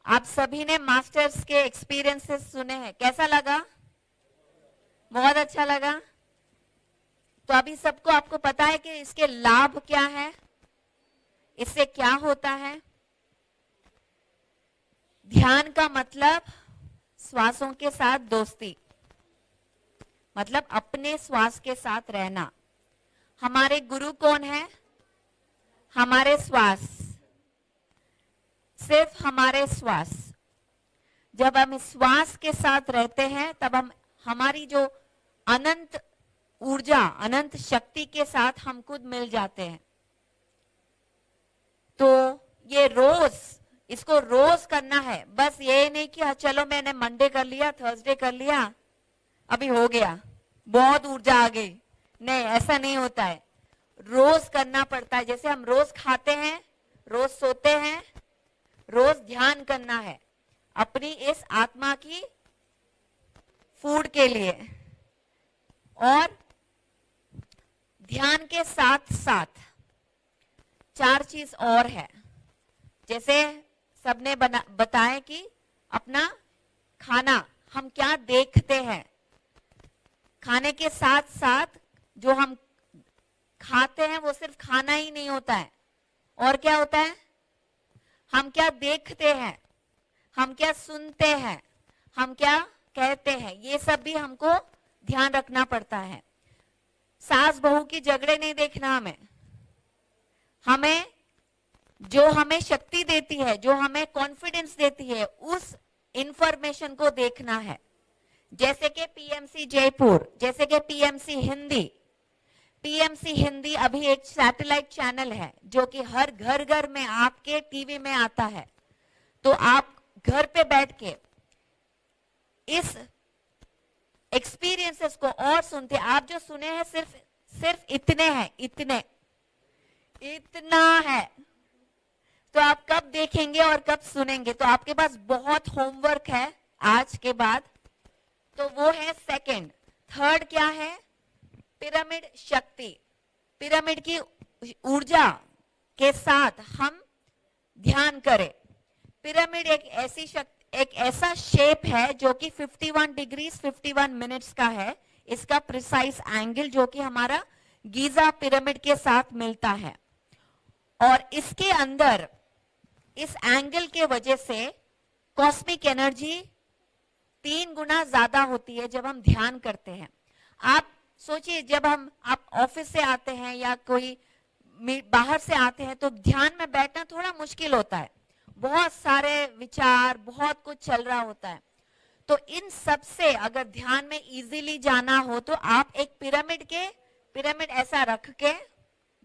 आप सभी ने मास्टर्स के एक्सपीरियंसेस सुने हैं, कैसा लगा? बहुत अच्छा लगा। तो अभी सबको आपको पता है कि इसके लाभ क्या है, इससे क्या होता है। ध्यान का मतलब श्वासों के साथ दोस्ती, मतलब अपने श्वास के साथ रहना। हमारे गुरु कौन है? हमारे श्वास, सिर्फ हमारे श्वास। जब हम श्वास के साथ रहते हैं तब हम हमारी जो अनंत ऊर्जा, अनंत शक्ति के साथ हम खुद मिल जाते हैं। तो ये रोज, इसको रोज करना है। बस ये नहीं कि चलो मैंने मंडे कर लिया, थर्सडे कर लिया, अभी हो गया, बहुत ऊर्जा आ गई। नहीं, ऐसा नहीं होता है। रोज करना पड़ता है। जैसे हम रोज खाते हैं, रोज सोते हैं, रोज ध्यान करना है अपनी इस आत्मा की फूड के लिए। और ध्यान के साथ साथ 4 चीज और है। जैसे सबने बताया कि अपना खाना, हम क्या देखते हैं, खाने के साथ साथ जो हम खाते हैं वो सिर्फ खाना ही नहीं होता है। और क्या होता है? हम क्या देखते हैं, हम क्या सुनते हैं, हम क्या कहते हैं, ये सब भी हमको ध्यान रखना पड़ता है। सास बहू की झगड़े नहीं देखना हमें जो हमें शक्ति देती है, जो हमें कॉन्फिडेंस देती है, उस इंफॉर्मेशन को देखना है। जैसे कि पीएमसी जयपुर, जैसे कि पीएमसी हिंदी। पीएमसी हिंदी अभी एक सैटेलाइट चैनल है जो कि हर घर घर में आपके टीवी में आता है। तो आप घर पे बैठ के इस एक्सपीरियंसेस को और सुनते। आप जो सुने हैं सिर्फ इतने हैं, इतना है। तो आप कब देखेंगे और कब सुनेंगे? तो आपके पास बहुत होमवर्क है आज के बाद। तो वो है सेकंड। थर्ड क्या है? पिरामिड शक्ति। पिरामिड की ऊर्जा के साथ हम ध्यान करें। पिरामिड एक ऐसा शेप है जो कि 51 डिग्रीज 51 मिनट्स का है। इसका प्रिसाइज एंगल जो कि हमारा गीजा पिरामिड के साथ मिलता है। और इसके अंदर इस एंगल के वजह से कॉस्मिक एनर्जी 3 गुना ज्यादा होती है जब हम ध्यान करते हैं। आप सोचिए, जब आप ऑफिस से आते हैं या कोई बाहर से आते हैं तो ध्यान में बैठना थोड़ा मुश्किल होता है। बहुत सारे विचार, बहुत कुछ चल रहा होता है। तो इन सब से अगर ध्यान में इजीली जाना हो तो आप एक पिरामिड ऐसा रख के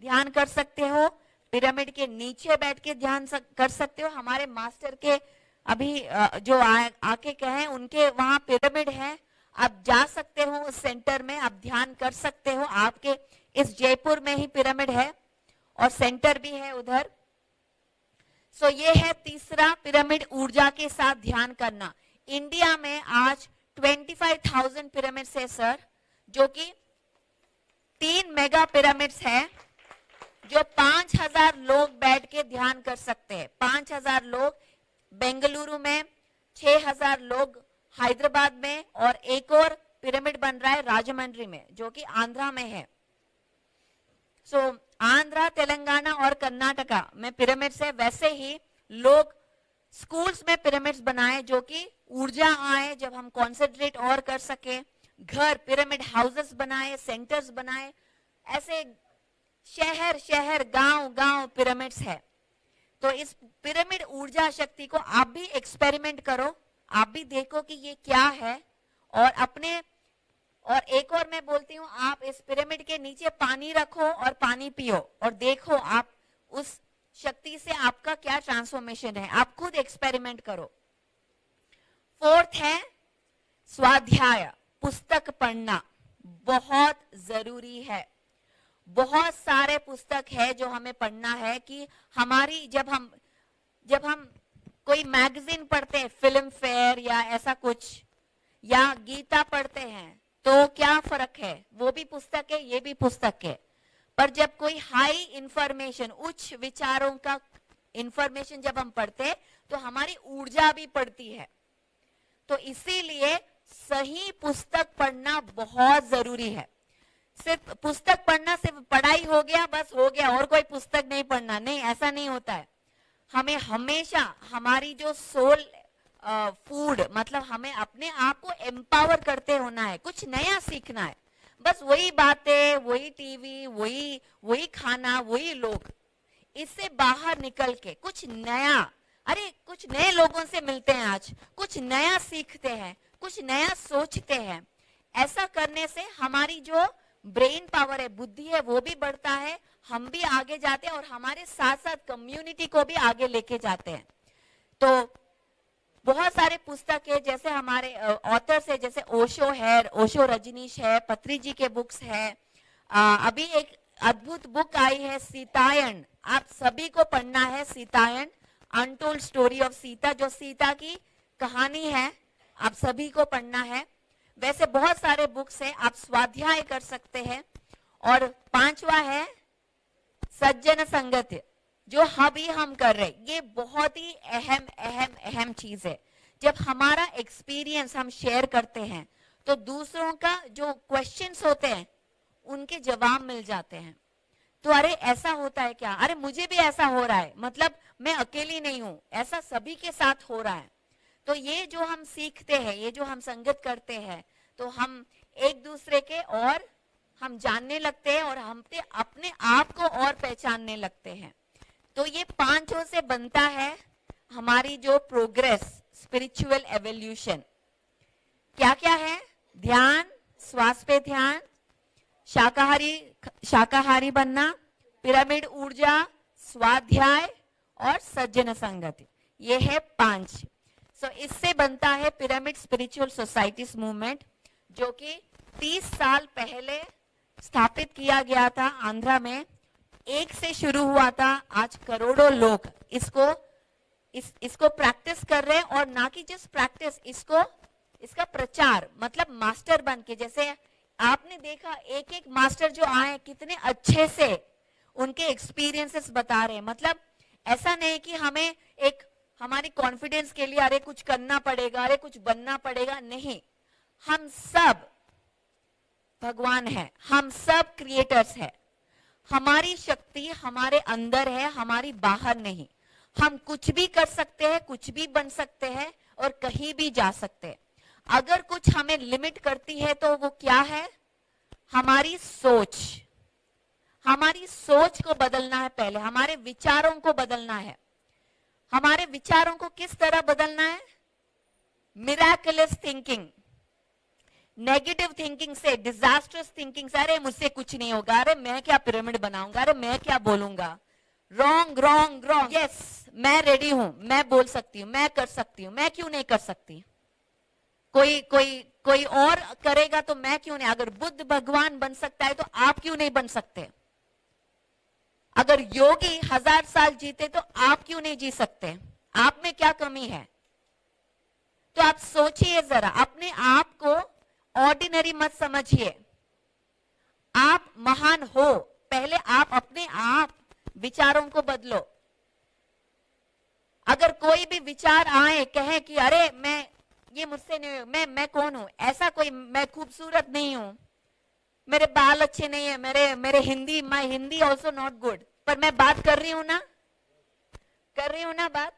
ध्यान कर सकते हो। पिरामिड के नीचे बैठ के ध्यान कर सकते हो। हमारे मास्टर के अभी जो आके कहे, उनके वहां पिरामिड है। आप जा सकते हो उस सेंटर में, आप ध्यान कर सकते हो। आपके इस जयपुर में ही पिरामिड है और सेंटर भी है उधर। सो ये है तीसरा, पिरामिड ऊर्जा के साथ ध्यान करना। इंडिया में आज 25,000 पिरामिड्स है सर, जो कि 3 मेगा पिरामिड्स है जो 5,000 लोग बैठ के ध्यान कर सकते हैं। 5,000 लोग बेंगलुरु में, 6,000 लोग हैदराबाद में, और एक और पिरामिड बन रहा है राजमंड्री में जो कि आंध्रा में है। सो आंध्रा, तेलंगाना और कर्नाटका में पिरामिड्स है। वैसे ही लोग स्कूल्स में पिरामिड्स बनाए जो कि ऊर्जा आए, जब हम कॉन्सेंट्रेट और कर सके। घर, पिरामिड हाउसेस बनाए, सेंटर्स बनाए। ऐसे शहर गांव पिरामिड्स है। तो इस पिरामिड ऊर्जा शक्ति को आप भी एक्सपेरिमेंट करो, आप भी देखो कि ये क्या है। और एक और मैं बोलती हूँ, आप इस पिरामिड के नीचे पानी रखो और पानी पियो और देखो आप उस शक्ति से आपका क्या ट्रांसफॉर्मेशन है। आप खुद एक्सपेरिमेंट करो। फोर्थ है स्वाध्याय, पुस्तक पढ़ना बहुत जरूरी है। बहुत सारे पुस्तक है जो हमें पढ़ना है कि हमारी जब हम कोई मैगजीन पढ़ते हैं, फिल्म फेयर या ऐसा कुछ, या गीता पढ़ते हैं, तो क्या फर्क है? वो भी पुस्तक है, ये भी पुस्तक है। पर जब कोई हाई इंफॉर्मेशन, उच्च विचारों का इंफॉर्मेशन जब हम पढ़ते हैं तो हमारी ऊर्जा भी पड़ती है। तो इसीलिए सही पुस्तक पढ़ना बहुत जरूरी है। सिर्फ पुस्तक पढ़ना, सिर्फ पढ़ाई हो गया बस हो गया, और कोई पुस्तक नहीं पढ़ना, नहीं, ऐसा नहीं होता है। हमें हमेशा हमारी जो सोल फूड, मतलब हमें अपने आप को एम्पावर करते होना है, कुछ नया सीखना है। बस वही बातें, वही टीवी, वही खाना, वही लोग, इससे बाहर निकल के कुछ नया, अरे कुछ नए लोगों से मिलते हैं, आज कुछ नया सीखते हैं, कुछ नया सोचते हैं। ऐसा करने से हमारी जो ब्रेन पावर है, बुद्धि है, वो भी बढ़ता है, हम भी आगे जाते हैं और हमारे साथ साथ कम्युनिटी को भी आगे लेके जाते हैं। तो बहुत सारे पुस्तक है, जैसे हमारे ऑथर्स है, जैसे ओशो है, ओशो रजनीश है, पत्री जी के बुक्स है। अभी एक अद्भुत बुक आई है सीतायन, आप सभी को पढ़ना है। Sitayan, untold story of Sita, जो सीता की कहानी है, आप सभी को पढ़ना है। वैसे बहुत सारे बुक्स है, आप स्वाध्याय कर सकते हैं। और 5वां है सज्जन संगत, जो अभी हम कर रहे, ये बहुत ही अहम चीज है। जब हमारा एक्सपीरियंस हम शेयर करते हैं तो दूसरों का जो क्वेश्चंस होते हैं उनके जवाब मिल जाते हैं। तो अरे ऐसा होता है क्या, अरे मुझे भी ऐसा हो रहा है, मतलब मैं अकेली नहीं हूं, ऐसा सभी के साथ हो रहा है। तो ये जो हम सीखते हैं, ये जो हम संगत करते हैं, तो हम एक दूसरे के और हम जानने लगते हैं और हम अपने आप को और पहचानने लगते हैं। तो ये 5 से बनता है हमारी जो प्रोग्रेस, स्पिरिचुअल एवोल्यूशन। क्या क्या है? ध्यान, श्वास पे ध्यान, शाकाहारी बनना, पिरामिड ऊर्जा, स्वाध्याय और सज्जन संगति, ये है 5। इससे बनता है पिरामिड स्पिरिचुअल सोसाइटीज मूवमेंट, जो कि 30 साल पहले स्थापित किया गया था आंध्रा में। एक से शुरू हुआ था, आज करोड़ों लोग इसको प्रैक्टिस कर रहे हैं। और ना कि जस्ट प्रैक्टिस, इसका प्रचार, मतलब मास्टर बन के, जैसे आपने देखा एक एक मास्टर जो आए कितने अच्छे से उनके एक्सपीरियंसेस बता रहे हैं। मतलब ऐसा नहीं कि हमें एक हमारी कॉन्फिडेंस के लिए अरे कुछ करना पड़ेगा, अरे कुछ बनना पड़ेगा, नहीं, हम सब भगवान है, हम सब क्रिएटर्स है। हमारी शक्ति हमारे अंदर है, हमारी बाहर नहीं। हम कुछ भी कर सकते हैं, कुछ भी बन सकते हैं और कहीं भी जा सकते हैं। अगर कुछ हमें लिमिट करती है तो वो क्या है? हमारी सोच। हमारी सोच को बदलना है, पहले हमारे विचारों को बदलना है। हमारे विचारों को किस तरह बदलना है? मिराकुलस थिंकिंग, नेगेटिव थिंकिंग से, डिजास्टर्स थिंकिंग से, अरे मुझसे कुछ नहीं होगा, अरे मैं क्या पिरामिड बनाऊंगा, अरे मैं क्या बोलूंगा, रॉन्ग रॉन्ग रॉन्ग, यस मैं रेडी हूं, मैं बोल सकती हूं, मैं कर सकती हूं, मैं क्यों नहीं कर सकती? कोई और करेगा तो मैं क्यों नहीं? अगर बुद्ध भगवान बन सकता है तो आप क्यों नहीं बन सकते? अगर योगी 1000 साल जीते तो आप क्यों नहीं जी सकते? आप में क्या कमी है? तो आप सोचिए जरा, अपने आप को ऑर्डिनरी मत समझिए, आप महान हो। पहले आप अपने आप विचारों को बदलो। अगर कोई भी विचार आए, कहे कि अरे मैं ये मुझसे नहीं, मैं कौन हूं? ऐसा कोई, मैं खूबसूरत नहीं हूं, मेरे बाल अच्छे नहीं है, मेरे Hindi, my Hindi also not good, पर मैं बात कर रही हूं ना बात।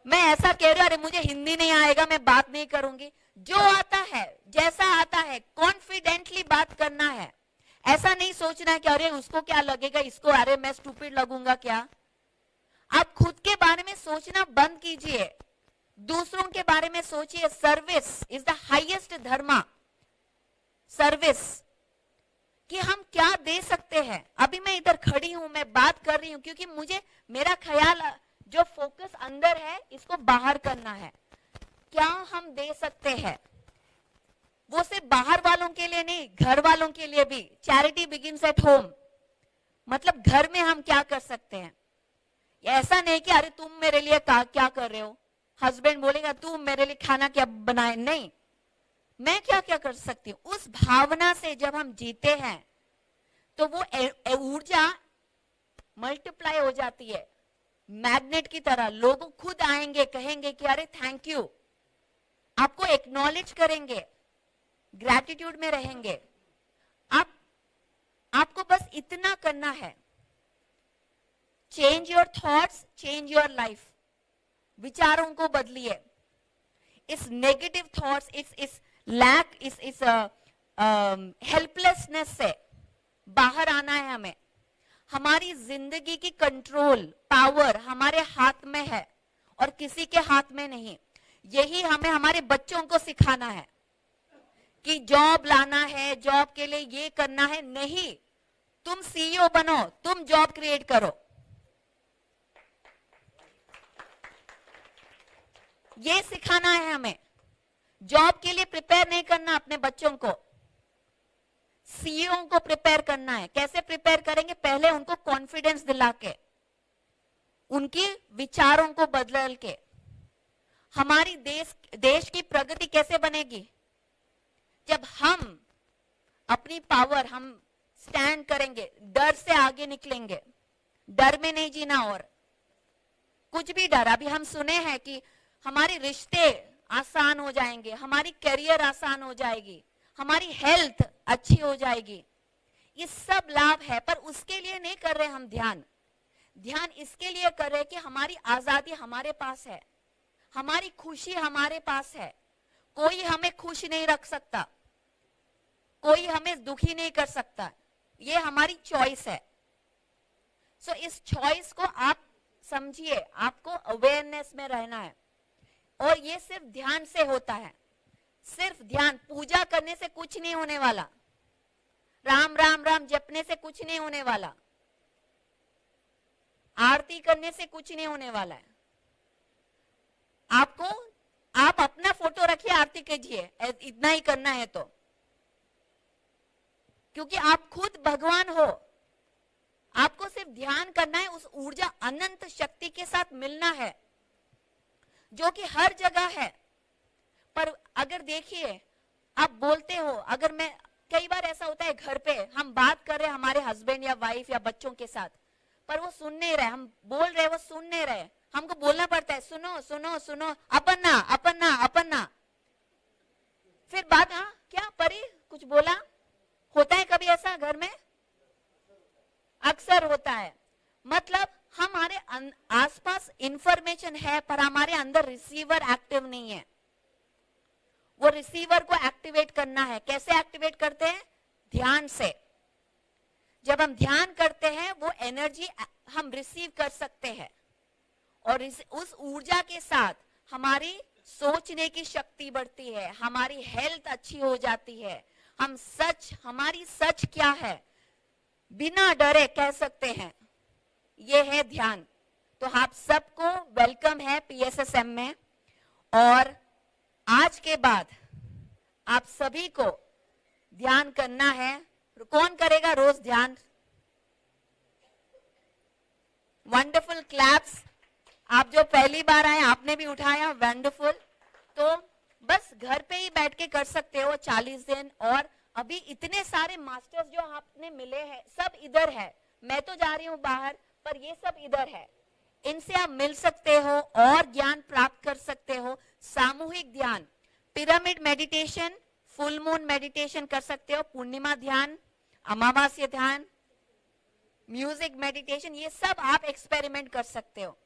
मैं ऐसा कह रही हूं, अरे मुझे हिंदी नहीं आएगा, मैं बात नहीं करूंगी। जो आता है, जैसा आता है, कॉन्फिडेंटली बात करना है। ऐसा नहीं सोचना है कि अरे उसको क्या लगेगा, इसको अरे मैं स्टूपिड लगूंगा क्या। आप खुद के बारे में सोचना बंद कीजिए, दूसरों के बारे में सोचिए। सर्विस इज द हाईएस्ट धर्म। सर्विस कि हम क्या दे सकते हैं। अभी मैं इधर खड़ी हूं, मैं बात कर रही हूं क्योंकि मुझे मेरा ख्याल, जो फोकस अंदर है, इसको बाहर करना है। क्या हम दे सकते हैं? वो सिर्फ बाहर वालों के लिए नहीं, घर वालों के लिए भी। चैरिटी बिगिंस एट होम, मतलब घर में हम क्या कर सकते हैं। ऐसा नहीं कि अरे तुम मेरे लिए क्या कर रहे हो, हस्बैंड बोलेगा तू मेरे लिए खाना क्या बनाए, नहीं, मैं क्या क्या कर सकती हूँ। उस भावना से जब हम जीते हैं तो वो ऊर्जा मल्टीप्लाई हो जाती है, मैग्नेट की तरह लोग खुद आएंगे, कहेंगे कि अरे थैंक यू, आपको एक्नॉलेज करेंगे, ग्रैटिट्यूड में रहेंगे। आपको बस इतना करना है, change your thoughts, change your life. विचारों को बदलिए। इस नेगेटिव थॉट्स, इस लैक, इस हेल्पलेसनेस से बाहर आना है हमें। हमारी जिंदगी की कंट्रोल पावर हमारे हाथ में है और किसी के हाथ में नहीं। यही हमें हमारे बच्चों को सिखाना है कि जॉब लाना है, जॉब के लिए ये करना है। नहीं, तुम सीईओ बनो, तुम जॉब क्रिएट करो। ये सिखाना है हमें। जॉब के लिए प्रिपेयर नहीं करना अपने बच्चों को, सीईओ को प्रिपेयर करना है। कैसे प्रिपेयर करेंगे? पहले उनको कॉन्फिडेंस दिला के, उनके विचारों को बदल के। हमारी देश की प्रगति कैसे बनेगी? जब हम अपनी पावर हम स्टैंड करेंगे, डर से आगे निकलेंगे, डर में नहीं जीना। और कुछ भी डर, अभी हम सुने हैं कि हमारे रिश्ते आसान हो जाएंगे, हमारी करियर आसान हो जाएगी, हमारी हेल्थ अच्छी हो जाएगी। ये सब लाभ है, पर उसके लिए नहीं कर रहे हम ध्यान इसके लिए कर रहे कि हमारी आजादी हमारे पास है, हमारी खुशी हमारे पास है। कोई हमें खुश नहीं रख सकता, कोई हमें दुखी नहीं कर सकता। ये हमारी चॉइस है। सो इस चॉइस को आप समझिए, आपको अवेयरनेस में रहना है। और ये सिर्फ ध्यान से होता है, सिर्फ ध्यान। पूजा करने से कुछ नहीं होने वाला, राम राम राम जपने से कुछ नहीं होने वाला, आरती करने से कुछ नहीं होने वाला है। आप अपना फोटो रखिए, आरती कीजिए, इतना ही करना है तो, क्योंकि आप खुद भगवान हो। आपको सिर्फ ध्यान करना है, उस ऊर्जा अनंत शक्ति के साथ मिलना है जो कि हर जगह है। पर अगर देखिए, आप बोलते हो, अगर मैं, कई बार ऐसा होता है घर पे हम बात कर रहे हैं हमारे हस्बैंड या वाइफ या बच्चों के साथ, पर वो सुन नहीं रहे, हम बोल रहे वो सुन नहीं रहे। हमको बोलना पड़ता है, सुनो सुनो सुनो, अपना अपना अपना। फिर बात, हाँ क्या परी कुछ बोला? होता है कभी ऐसा घर में? अक्सर होता है। मतलब हमारे आसपास इंफॉर्मेशन है, पर हमारे अंदर रिसीवर एक्टिव नहीं है। वो रिसीवर को एक्टिवेट करना है। कैसे एक्टिवेट करते हैं? ध्यान से। जब हम ध्यान करते हैं, वो एनर्जी हम रिसीव कर सकते हैं, और उस ऊर्जा के साथ हमारी सोचने की शक्ति बढ़ती है, हमारी हेल्थ अच्छी हो जाती है। हमारी सच क्या है, बिना डरे कह सकते हैं। ये है ध्यान। तो आप सबको वेलकम है PSSM में। और आज के बाद आप सभी को ध्यान करना है। कौन करेगा रोज ध्यान? Wonderful, claps. आप जो पहली बार आए आपने भी उठाया, वंडरफुल। तो बस घर पे ही बैठ के कर सकते हो 40 दिन। और अभी इतने सारे मास्टर्स जो आपने मिले हैं, सब इधर है। मैं तो जा रही हूँ बाहर, पर ये सब इधर है। इनसे आप मिल सकते हो और ज्ञान प्राप्त कर सकते हो। सामूहिक ध्यान, pyramid meditation, full moon meditation कर सकते हो, पूर्णिमा ध्यान, अमावास्या ध्यान, म्यूजिक मेडिटेशन, ये सब आप एक्सपेरिमेंट कर सकते हो।